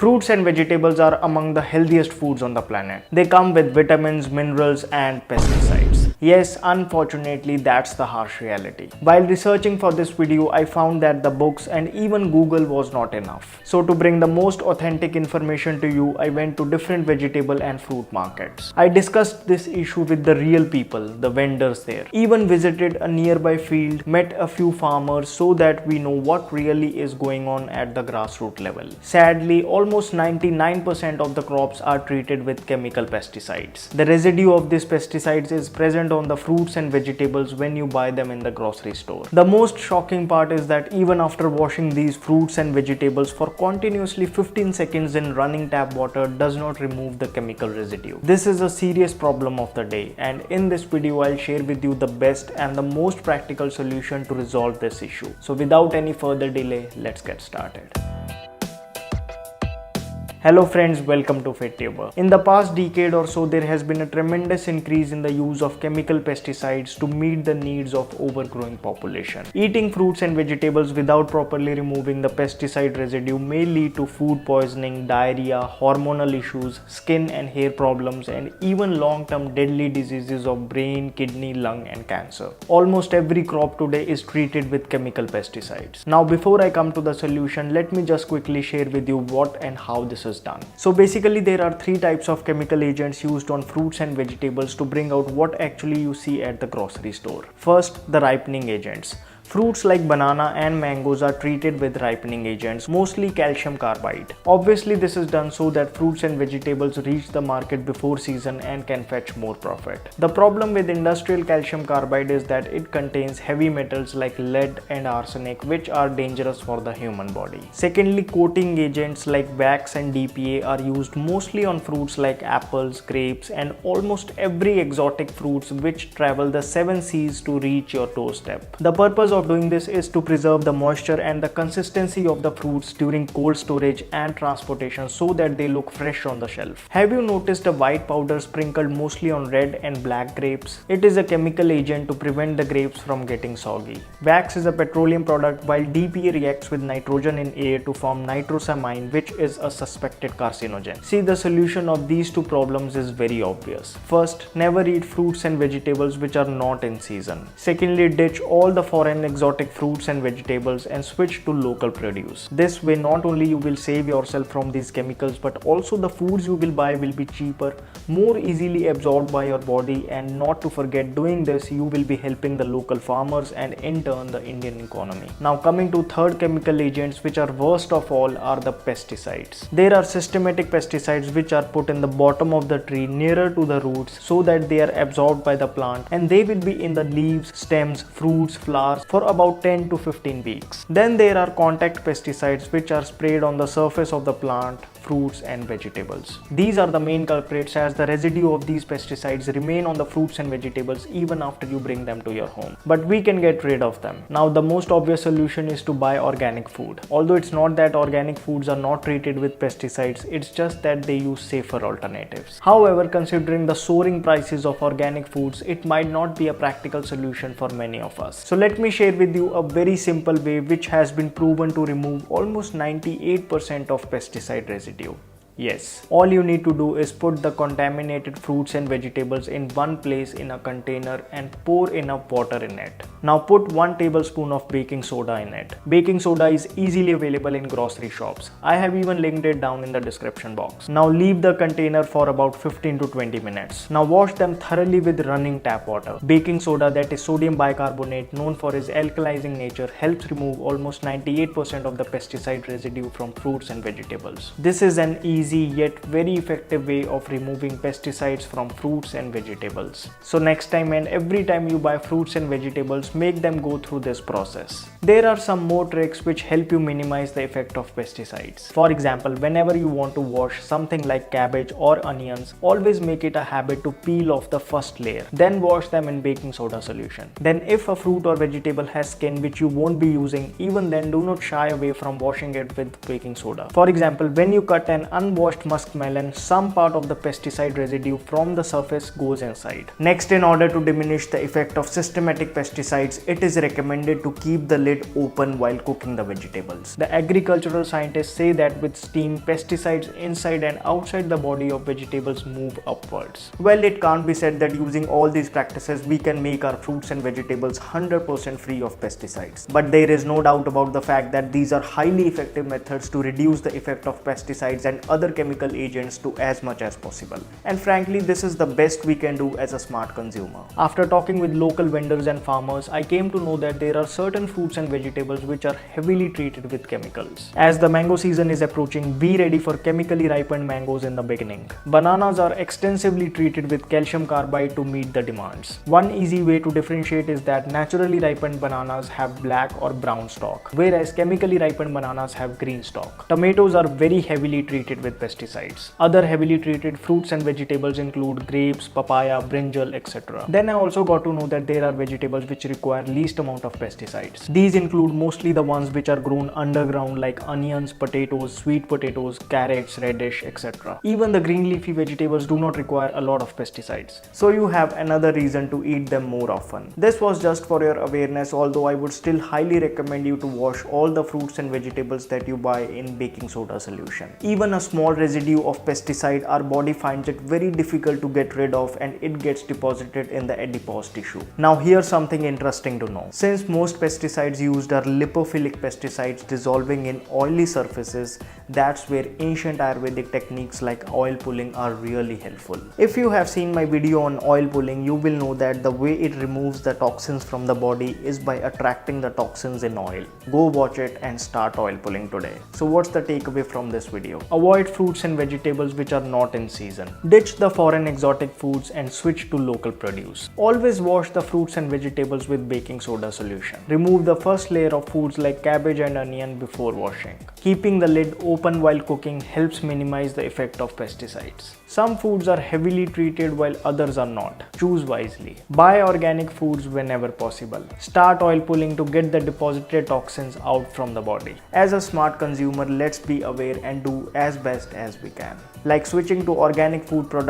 Fruits and vegetables are among the healthiest foods on the planet. They come with vitamins, minerals, and pesticides. Yes, unfortunately, that's the harsh reality. While researching for this video, I found that the books and even Google was not enough. So to bring the most authentic information to you, I went to different vegetable and fruit markets. I discussed this issue with the real people, the vendors there. Even visited a nearby field, met a few farmers so that we know what really is going on at the grassroots level. Sadly, almost 99% of the crops are treated with chemical pesticides. The residue of these pesticides is present on the fruits and vegetables when you buy them in the grocery store. The most shocking part is that even after washing these fruits and vegetables for continuously 15 seconds in running tap water does not remove the chemical residue. This is a serious problem of the day, and in this video I'll share with you the best and the most practical solution to resolve this issue. So without any further delay, let's get started. Hello friends, welcome to FitTuber. In the past decade or so, there has been a tremendous increase in the use of chemical pesticides to meet the needs of overgrowing population. Eating fruits and vegetables without properly removing the pesticide residue may lead to food poisoning, diarrhea, hormonal issues, skin and hair problems, and even long-term deadly diseases of brain, kidney, lung and cancer. Almost every crop today is treated with chemical pesticides. Now before I come to the solution, let me just quickly share with you what and how this is done. So basically there are three types of chemical agents used on fruits and vegetables to bring out what actually you see at the grocery store. First, the ripening agents. Fruits like banana and mangoes are treated with ripening agents, mostly calcium carbide. Obviously this is done so that fruits and vegetables reach the market before season and can fetch more profit. The problem with industrial calcium carbide is that it contains heavy metals like lead and arsenic, which are dangerous for the human body. Secondly, coating agents like wax and DPA are used mostly on fruits like apples, grapes and almost every exotic fruits which travel the 7 seas to reach your doorstep. The purpose of doing this is to preserve the moisture and the consistency of the fruits during cold storage and transportation so that they look fresh on the shelf. Have you noticed a white powder sprinkled mostly on red and black grapes? It is a chemical agent to prevent the grapes from getting soggy. Wax is a petroleum product, while DPA reacts with nitrogen in air to form nitrosamine, which is a suspected carcinogen. See, the solution of these two problems is very obvious. First, never eat fruits and vegetables which are not in season. Secondly, ditch all the foreign exotic fruits and vegetables and switch to local produce. This way not only you will save yourself from these chemicals, but also the foods you will buy will be cheaper, more easily absorbed by your body, and not to forget, doing this you will be helping the local farmers and in turn the Indian economy. Now coming to third chemical agents, which are worst of all, are the pesticides. There are systematic pesticides which are put in the bottom of the tree nearer to the roots so that they are absorbed by the plant, and they will be in the leaves, stems, fruits, flowers for about 10 to 15 weeks. Then there are contact pesticides which are sprayed on the surface of the plant, fruits and vegetables. These are the main culprits, as the residue of these pesticides remain on the fruits and vegetables even after you bring them to your home. But we can get rid of them. Now the most obvious solution is to buy organic food. Although it's not that organic foods are not treated with pesticides, it's just that they use safer alternatives. However, considering the soaring prices of organic foods, it might not be a practical solution for many of us. So let me share with you a very simple way which has been proven to remove almost 98% of pesticide residue. Yes, all you need to do is put the contaminated fruits and vegetables in one place in a container and pour enough water in it. Now put 1 tablespoon of baking soda in it. Baking soda is easily available in grocery shops. I have even linked it down in the description box. Now leave the container for about 15 to 20 minutes. Now wash them thoroughly with running tap water. Baking soda, that is sodium bicarbonate, known for its alkalizing nature, helps remove almost 98% of the pesticide residue from fruits and vegetables. This is an easy yet very effective way of removing pesticides from fruits and vegetables. So next time and every time you buy fruits and vegetables, make them go through this process. There are some more tricks which help you minimize the effect of pesticides. For example, whenever you want to wash something like cabbage or onions, always make it a habit to peel off the first layer, then wash them in baking soda solution. Then if a fruit or vegetable has skin which you won't be using, even then do not shy away from washing it with baking soda. For example, when you cut an unwanted washed muskmelon, some part of the pesticide residue from the surface goes inside. Next, in order to diminish the effect of systematic pesticides, it is recommended to keep the lid open while cooking the vegetables. The agricultural scientists say that with steam, pesticides inside and outside the body of vegetables move upwards. Well, it can't be said that using all these practices we can make our fruits and vegetables 100% free of pesticides. But there is no doubt about the fact that these are highly effective methods to reduce the effect of pesticides and other chemical agents to as much as possible. And frankly, this is the best we can do as a smart consumer. After talking with local vendors and farmers, I came to know that there are certain fruits and vegetables which are heavily treated with chemicals. As the mango season is approaching, be ready for chemically ripened mangoes in the beginning. Bananas are extensively treated with calcium carbide to meet the demands. One easy way to differentiate is that naturally ripened bananas have black or brown stalk, whereas chemically ripened bananas have green stalk. Tomatoes are very heavily treated with pesticides. Other heavily treated fruits and vegetables include grapes, papaya, brinjal, etc. Then I also got to know that there are vegetables which require least amount of pesticides. These include mostly the ones which are grown underground like onions, potatoes, sweet potatoes, carrots, radish, etc. Even the green leafy vegetables do not require a lot of pesticides. So you have another reason to eat them more often. This was just for your awareness, although I would still highly recommend you to wash all the fruits and vegetables that you buy in baking soda solution. Even a small residue of pesticide, our body finds it very difficult to get rid of and it gets deposited in the adipose tissue. Now here's something interesting to know. Since most pesticides used are lipophilic pesticides dissolving in oily surfaces, that's where ancient Ayurvedic techniques like oil pulling are really helpful. If you have seen my video on oil pulling, you will know that the way it removes the toxins from the body is by attracting the toxins in oil. Go watch it and start oil pulling today. So what's the takeaway from this video? Avoid fruits and vegetables which are not in season. Ditch the foreign exotic foods and switch to local produce. Always wash the fruits and vegetables with baking soda solution. Remove the first layer of foods like cabbage and onion before washing. Keeping the lid open while cooking helps minimize the effect of pesticides. Some foods are heavily treated while others are not. Choose wisely. Buy organic foods whenever possible. Start oil pulling to get the deposited toxins out from the body. As a smart consumer, let's be aware and do as best as we can. Like switching to organic food products